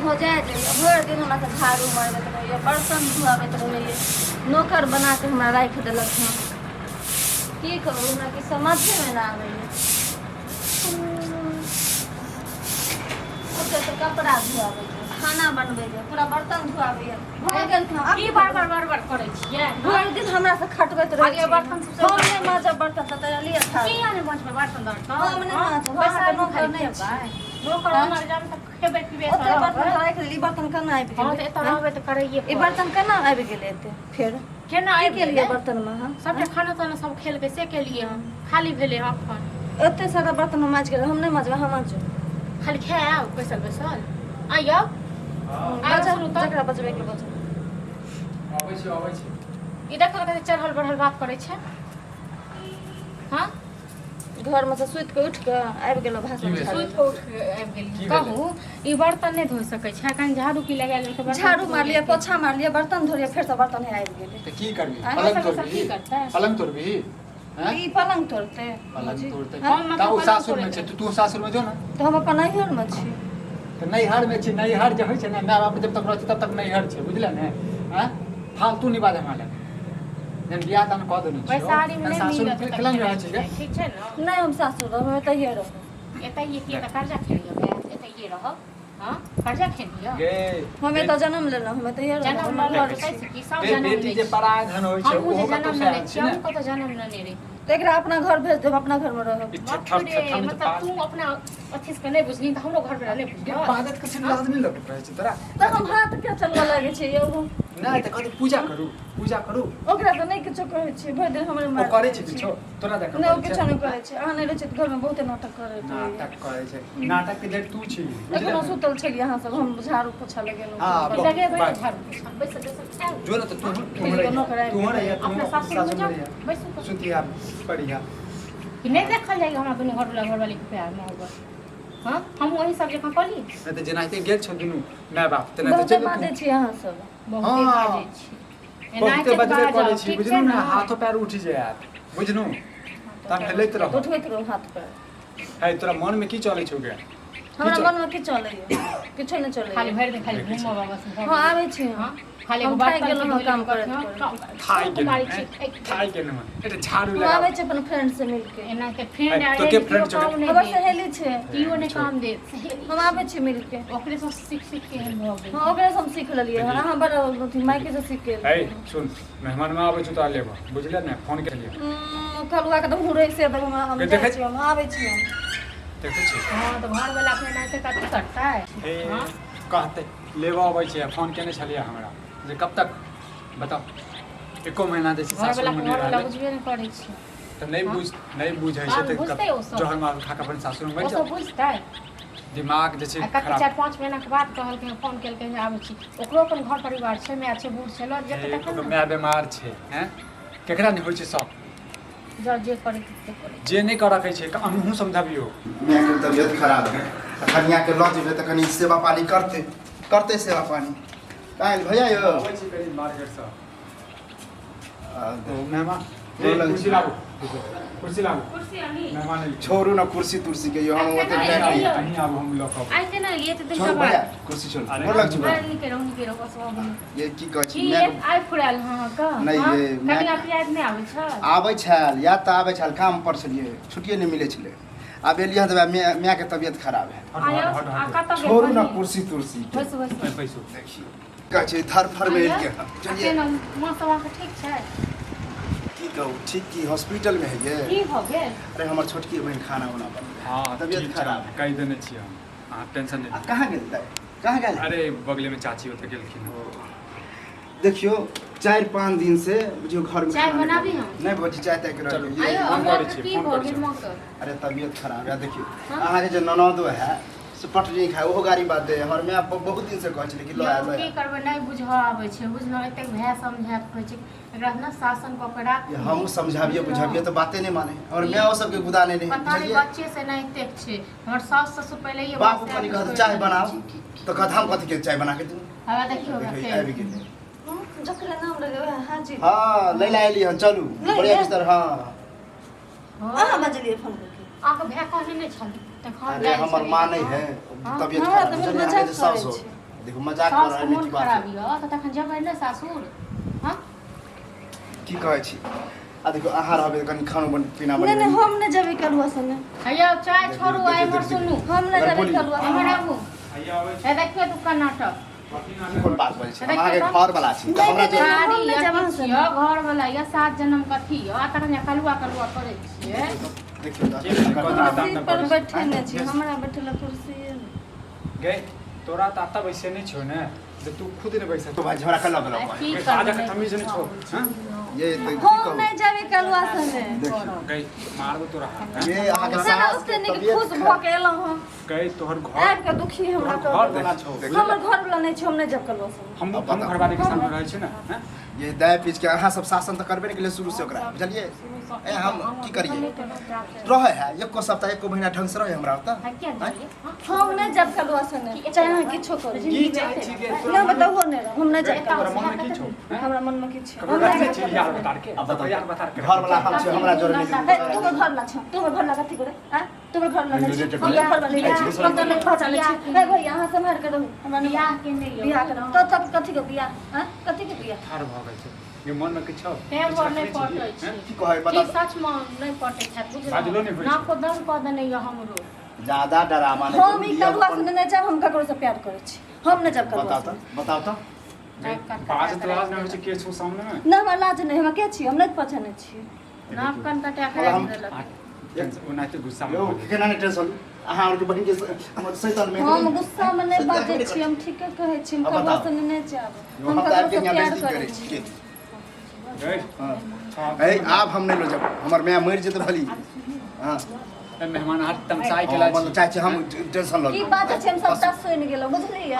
हो जाए भरि दिन हमरा से झाड़ू मारबैत रहैए बर्तन धुआबैत रहैए नौकर बना के हमरा राखि देलक हँ की करू हमरा कि समझे में ना आबैए ओते तो कपड़ा धुआबै खाना बनबै पूरा बर्तन धुआबै भऽ गेल की बार करै छियै भरि दिन हमरा से खटबैत रहै आगे बर्तन से हम नहीं माजब बर्तन त तैयारी था की आने मंच में बर्तन दर्द हम नहीं माजब पैसा नौकर नहीं छै नौकर हमर जान तक खेबे पीबे ओते बर्तन राखि देली बर्तन केना आबि हां त एत रहबे त करैये ई बर्तन केना आबि गेलै एते फेर केना आबि गेलिए बर्तन में हां सबके खाना ताना सब खेल के से के लिए हम खाली भेले अपन एते सारा बर्तन माज गेल हम नहीं माजब हम माजब खाली खाए बैसल आइयो बजा जकरा बजबै के बजा आबै छै ई देखल के चढ़ल बढ़ल बात करे छै हां घर में से सुत के उठ के आबि गेलो भाषण सुत के उठ के आबि गेली कहू ई बर्तन नहीं धो सकै छै कहीं झाड़ू की लगा लेल के झाड़ू मार लिया पोछा मार लिया बर्तन धो लिया फिर से बर्तन है आबि गेलै त की करबी पलंग तोड़बी पलंग तोड़बी हैं ई पलंग तोड़ते पलंग तोड़ते हम ता सासुर में छै तू सासुर में जो ना तो हम अपन नैहर में छी त नैहर में छी नैहर जे होय छै ना माय बाप जब तक रहै तब तक नैहर छै बुझले ने हैं फालतू नहीं बात हमरा जन बियाह दान क देने छी बैसारी में नहीं मिलत पलंग रहै छै ठीक छै न नहीं हम सासुर रहब हम तहिए रहब एतै ये की त कर्जा खेलियो एतै ये रह हां कर्जा खेलियो गे हम एतऽ जन्म लेलहुँ हम तहिए रहब जन्म हम ले घर छी की सब जन्म बेटी जे पराय धन होय छै हम ओहो जन्म कतो ले से छी हम कतो जन्म ले रे तो एकरा अपना घर भेज देब अपना घर में रहब मतलब तू अपना अथी से नहीं बुझली त हमरो घर में नहीं बुझलियो आदत के से लाज नहीं लगत रहै छै तोरा तो हम हाथ के चलबऽ लागे छै यौ नहीं त कथि पूजा करू ओकरा तो नहीं किछो कहै छै भरि दिन हमरे ओ मार करे छै किछो तोरा देख नहीं ओ किछो नहीं करे छै अहाँ नहीं रहै छै त घर में बहुते नाटक करैत नाटक करे छै नाटक के देख तू छी एखनो सुतल छलियै अहाँ सब हम झाड़ू पोछा लगेलहुँ हाँ, लगे बाय। बैठ झाड़ू बैस जो ना तो तू अपना सासुर में जाओ बैस तो सुतिया बढ़िया कि नहीं देखल जाएगा हमरा दुनू घर वाली के प्यार मोहब्बत हां हम वही सब जगह कली नहीं तो जेनाते गेल छ दुनु माय बाप तेना तो बहुते चल बाजै छी अहाँ सब बहुते बाजै छी बहुते बजबे करे छी बुझनु ना हाथो पैर उठ जायत बुझनु तब हेलैत रह उठबैत रहू हाथ पैर है तोरा मन में की चलै छौ गे हमरा मन में की चलैए किछो नहीं चलैए खाली भर दिन खाली घूमो बाबा से हाँ आबै छी हां खाली हम बात खाइ गेलहुँ हँ काम करैत खाइ गेल न एटा झाड़ू हम लगा आबै छी अपन फ्रेंड से मिलके एना के फ्रेंड तो के friend छौ? हमर सहेली छै इहो ने काम दे हम आबै छी मिलके ओकरे से सीख के हम भऽ गेल हाँ ओकरे से हम सीख लेलियै हन अहाँ बड़ अथी माइके से सीख के है सुन मेहमान में आबै छु त लेबो बुझले ने फोन के लिए कलुआ के तो हुरै से हम देखै जाइ छी हम आबै छी हम देखै छी हां तो घर वाला अपने नाते कथी करता है हे हां कहते लेबो आबै छै फोन केने छलिए हमरा जे कब तक बताओ एको महीना दे घर सासुर वाला में घर वाला रहले बुझबे नहीं करै छी त नहीं बुझै छै बात बुझतै ओ त सब। जोहर मार खा के अपन सासुर में ओ बैठ सब बुझतै दिमाग जे छै आ कते खराब 4-5 महीना के बाद कहल के फोन केल के आबै छी ओकरो अपन घर परिवार छै मैं अच्छे बूढ़ छै लज जते तक ओकर माय बीमार छै हैं केकरा नहीं होय छै सब जे करे ते करे जे नहीं कर रखै छै अनहु समझाबियो माय के तबियत खराब है कनिया के लऽ जेबै तऽ कनी सेवा पानी करते सेवा पानी काहे भैया यो आबै छै करीब मार्केट से तो मेहमान गोर लगै कुर्सी छै। लाबू कुर्सी लाबू कुर्सी आनी मेहमान छोड़ू ना कुर्सी तुर्सी के यो हम ओते बैठ नहीं, नहीं नहीं आबू हम लोग आई के ना ये तो दिन छोड़ का भैया बाद कुर्सी छोड़ अरे, गोर लग छी मैं नहीं के रहूं बस हो ये की कहै छी की मैं आई फुराल हां का नहीं, ये मैं- कभी आप याद नहीं आबै छ आबै छल या तऽ आबै छल काम पर छलिए छुट्टिए नहीं मिलै छलै आब एलियै तऽ माय के तबियत खराब है आयो आ कत गेल छोड़ू ना कुर्सी तुर्सी के बस बस पैसो देखिए कहै छै धर फर में आयो, के चलिए अकेला मां सब के ठीक छै की कहू ठीक की हॉस्पिटल में है ये की भ गेल अरे हमर छोटकी बहन खाना उना बन हां तबियत खराब है कहि देने छी हम हां टेंशन आ नहीं कहाँ गेल तै कहाँ गेल अरे बगले में चाची होते गेलखिन देखियो 4-5 दिन से बुझियो घर में चाय खाना बनाबी नहीं हम? नहीं बची चाय तक रह चलो। गई आयो फोन हमरा करै के छी, की फोन भ करै गेल छी। मां के अरे तबियत खराब है देखियो हाँ? अहाँ के जे ननदो है से पटरी खाए ओहो गाड़ी बात दे हमर मैं बहुत दिन से कहै छलै कि लो यो आबै की करबै नहि बुझऽ आबै छै बुझलहुँ एतेक भए समझायत कहै छै एकरा ना शासन कऽ के राख हम समझाबिए बुझाबिए तो बातें नहीं माने और मैं वो सबके गुदाने नहीं पता नहीं बुझलिए बच्चे से नहीं एतेक छै हमर सास ससुर पहले ये बाप कनी कहत चाय बनाओ तो कहत हम कथी के चाय बना के दूं हवा देखियो देखियो आबि गेल जकरा नाम लगे हाजी हां लैला एली हन चलू नहीं, बढ़िया नहीं। बिस्तर हां अहाँ बजलिए फोन करके आके भए कहने नहि छल तऽ घर अरे जाइ हमर छलियै। मां नहीं है हाँ, तबियत हमरा खराब तऽ है मजाक सास हो करै छै। देखो मजाक कर सास रहा के है मोन की बात खराब है। यो त तखन जबै ने सासुर हां की कहै छी आ देखो आहार हबे कनी खानो बन पीना बन नहीं नहीं हम नहीं जबे कलुआ संगे हैया चाय छोड़ू आइ मर सुनू हम नहीं जबे कलुआ हमर संगे आबू ए देखियो तू का नाटक कोन बात बोलै छी हम आगे घर वाला छी तऽ हमरा जे सारी हम नहीं जबे यो घर वाला या 7 जन्म कथी यो आ तखन कलुआ कलुआ करे छिए देखियो कुर्सी पर बैठे नहीं छी हमरा बैठला कुर्सी गए तोरा त आता वैसे नहीं छो ने जे तू खुद ने बैठा तो भाई झगड़ा कर लग लग की आजा के तमीज नहीं छो हां ये तो की हम कहू नहीं जबे कलुआ संगे गए मार दो तोरा हाथ ये आगे साला सास उससे नहीं खुश भ के एलौ हम गए तोहर घर आब के दुखी हमरा घर कर देना छो हमर घर वाला नहीं छी हम नहीं जब कलुआ संगे हम घर वाले के सामने रहे छी ना हैं ये दाय पीछ के अहाँ सब शासन तो करबे नहीं के लिए शुरू से ओकरा बुझलिए ए हम की करिए रहे है एको सप्ताह एको महीना ढंग से रहे हमरा ओता हम नहीं जब कलुआ संगे चाहे हम किछो करू की चाहे छी गे ना बताओ हो नहीं हम नहीं जब तोरा कलुआ मन में की छो हमरा मन में किछ ककरो रखने छी यार बता के अब बताओ यार बता के घर वाला हम छै हमरा जोर नहीं तुम्हारे घर ला छ तुम्हारे घर ला कथी करे हां तुम्हारे घर ला नहीं, नहीं नहीं, हम नहीं, घर वाले नहीं, हम तो नहीं पहचाने छी ए भाई यहां संभाल के रहू हमरा बियाह के नहीं यो बियाह करो तो तब कथी के बियाह हां कथी के बियाह ठार भ गए छै ये मन में किछ छो पैर वर नहीं पटै छी की कहै की बता सच में नहीं पटै छै बाजलो बुझलो नहीं होय ना छै। को दम पद नहीं यो हमरो ज्यादा डरामा नहीं हम ई कलुआ संगे नहीं जब हम ककरो से प्यार करे छी हम नहीं जब कलुआ बताओ तो बाज तो लाज नहीं होय छै के छो सामने में ना हमरा लाज नहीं हम के छी हम नहीं पहचाने छी नाक कन कटा के हम- देलक उनाते गुस्सा में यो केना नहीं टेंशन अहाँ और के बहिन के हमर सैतान में हम गुस्सा में नहीं बाजे छी हम ठीके कहे छी हम अब कलुआ बताओ। संगे नहीं जाब हम हम तो ककरो आपके से यहाँ प्यार बेइज्जती करे करे छी छी गए हां ए आप हम नहीं लो जब हमर मैं मर जेते भली हां मेहमान हाथ तमसाई के मतलब लाज चाहे छी हम टेंशन की लो बात छै हम सब तक सुनि गेलौ बुझलियै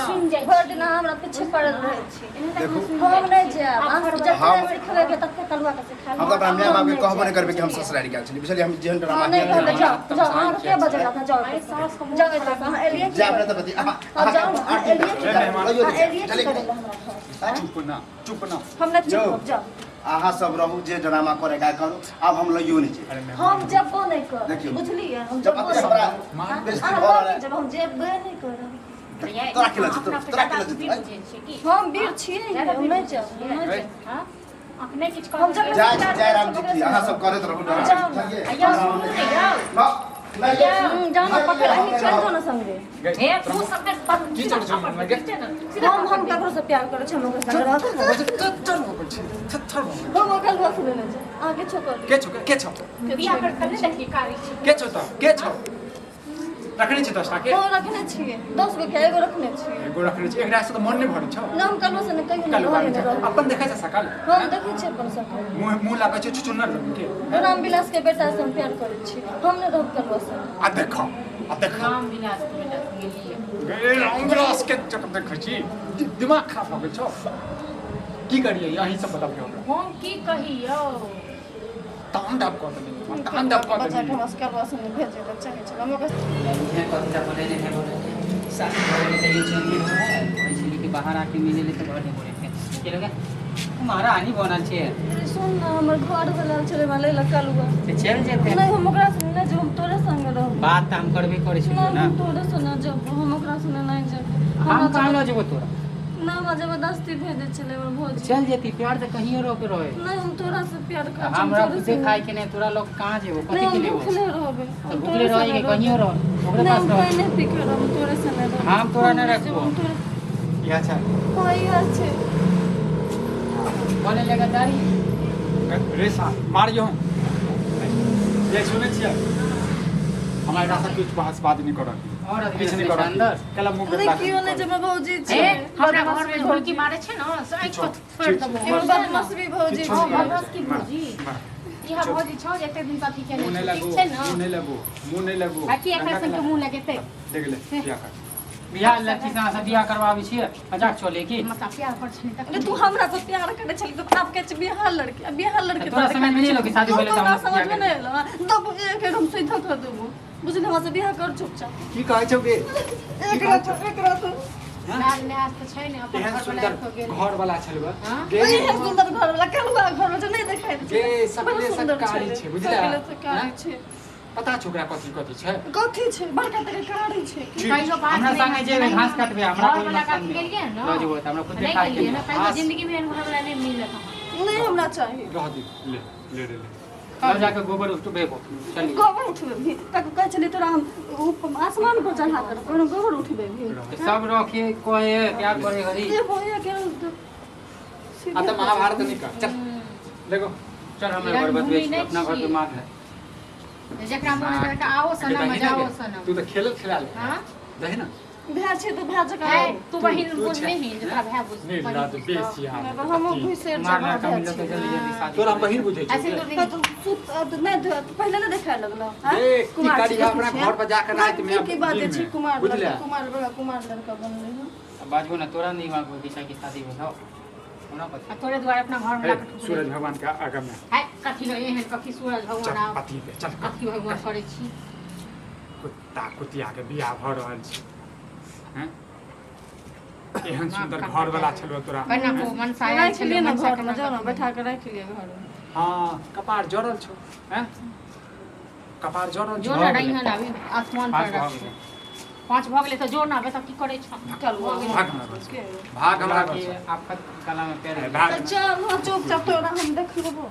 सुनि जाइ भर दिन हमरा पीछे पड़ल रहै छी देखो हम नहीं जाब हम जब हम- सिखबै के तब कलुआ के सिखा हम तो अपना माय बाप के कहबो नहीं करबे कि हम ससुराल गेल छी बुझलिए हम जेहन ड्रामा नहीं किया कहले जाओ जाओ अहाँ के बजेला था जाओ जाओ एतऽ अहाँ एलियै जे अपने तो बती अब जाओ ना एलियै की मेहमान एलियै की करेला हमरा चुप ना हम नहीं चुप जाओ अहाँ सब रहू जे ड्रामा करे का करू अब हम लइयो नहीं छी अरे हम जबो नहीं कर देखियो। बुझलियै हम जब जबो अपने नहीं हमरा कर बेइज्जती अहाँ भऽ रहल जब हम जेबे नहीं करब तोरा के लज तोरा के लज हम वीर छियै हम नहीं जाब हम नहीं जाब हां अपने किछ हम जब जय राम जी की अहाँ सब करत रहू जाओ ना। आया सुन ले जाओ जाओ ना पकड़ ही चल जाओ ना संगे हे तू सब के पक की चल छो में गे हम ककरो से प्यार करे छी हम ओकरा संगे रहत ना चल हो छै थर हम ओकरा लुआ सुने ले जा आगे छोकर के छो बियाह कर कर देखी कारी छी के छो त के छो रखने छी 10 टा के हम रखने छियै 10 गो के एगो रखने छियै एगो रखने छी एकरा से त मन नहीं भरै छो ना हम कलुआ से कहियो कल नहीं घरे में रहब अपन देखै छ सकाल हम देखै छियै अपन सब मुंह लागै छै चुचुन्नर के राम विलास के बेटा से हम प्यार करे छी हम नहीं रहब कलुआ से आ देखो राम विलास गेलिए गे रामदास के चक देखै छी दिमाग खराब हो गेल छो की करिए यही सब बताओ हमरा हम की कहियो तांडव कर देनी तांडव कर बच्चा के देनी हम कलुआ से भेजे बच्चा के चल हम ओकरा बाहर आके मिले तो घर नहीं बोले थे के लोग तुम्हारा हानि बनल छे सुन ना हमर घर वाला छले माले ला कलुआ से चल जेते नहीं हम ओकरा से नहीं जब हम तोरे संग रहब बात त हम करबे करे छी ना ना हम तोरे से ना जब हम ओकरा से नहीं जब हम कहां ल जेबो तोरा ना जबरदस्ती भेजे छले हमर भौजी चल जेती प्यार त कहियो रोके रहे नहीं हम तोरा से प्यार कर हमरा बुझे खाए के नहीं तोरा लोग कहां जेबो नहीं कथि के हम लेबो भूखले रहबे तो भूखले रहे के कहियो रह ओकरे नहीं पास हम रह कोई नहीं पीके रहब तोरे से नहीं रहब हम तोरा नहीं रखबो या अच्छा कोई अच्छे बोले लगा दारी रे सा मारियो ये सुने छियै हमरा एकरा से कुछ बहस बात नहीं करब और किछ नहीं अंदर करब कला मुंह पे अरे क्यों नहीं जब भौजी हे छे हमरा घर में ढोलकी मारे छै न से आँख को फोड़ देबो हमर बदमाश भी भौजी छोड़ छे बदमाश की भौजी इहा भौजी छौ एते दिन कथी के मुंह नहीं लगो ठीक छै न मुंह नहीं लगो मुंह नहीं लगो आ की एकरा संग मुंह लगेते देख ले क्या कर बियाह लड़की से बियाह करवाबी छियै मजाक चले की मतलब प्यार पर छै तक अरे तू हमरा से प्यार करे छली तो आप के बिहार लड़के तोरा समझ में नहीं लो कि शादी पहले हमरा तो समझ में नहीं आला तब एक हम सीधा कर देबो बुझले हमरा से बियाह कर चुपचाप की कहै छौ के एक रात लाल ने आज तो छै ने अपन एहन घर वाला सुंदर को गेल घर वाला छलबा हाँ? ओए है सुंदर घर वाला कलुआ घर में नहीं देखाई गे सकले सककारी छे बुझला सकले सककारी छे पता छ ओकरा कथी कथी छै कथी छै बड़का तक गाड़ी छै कहियो बात हमरा नहीं संगे जेबे घास काटबे हमरा घर कोई वाला मतलब काट नहीं गेलिए ना ल जेबो त हमरा खुद नहीं खाए गेलिए ना के कहियो जिंदगी में घर वाला नहीं मिलत नहीं हमरा चाहिए रह दे ले अब जाके गोबर उठबेबो चलिए गोबर उठबे भी तक कह चली तोरा हम आसमान पर चढ़ा कर कोनो गोबर उठबे भी सब रखे कोए क्या करे हरी ये होया के आ त महाभारत नहीं कर चल देखो चल हमरा घर बतबे अपना घर पे मार ले जकरा मन करे के आओ सना मजाओ सना तू तो खेल खिला ले हां दही ना भैया छै तो भैया जका तू बहिन बुझ नहीं जकरा भाई बुझ नहीं ला तो बेसी आ हम घुसे मारना का मिलत है जल्दी जल्दी शादी तोरा बहिन बुझे छै ऐसे तो नहीं तू सुत नहीं पहले ना देखा लगलो ए की करी अपना घर पर जाकर रात में की बात छै कुमार बुझले कुमार लड़का बनले हैं अब बाजू ना तोरा नहीं मांगो दिशा की शादी में हो होना पता तोरे द्वारा अपना घर में लाके सूरज भगवान का आगम में है कथी लो एहन कथी सूरज भगवान चल आओ पति पे चल कथी भगवान करे छी कुत्ता कुतिया के बियाह भ रहल छै हैं एहन सुंदर घर वाला छलो तोरा कन्या को मन साया रख छले लिए ना मन घर में जाओ ना बैठा के रख लिए घर में हां कपार जड़ल छौ हैं कपार जड़ल जो ना रही है ना अभी आसमान पर पाँच रख 5 भ गेले तो जोर ना बेटा की करे छ चल भाग हमरा कि आपका कला में पैर भाग चल चुपचाप तोरा हम देख लेबो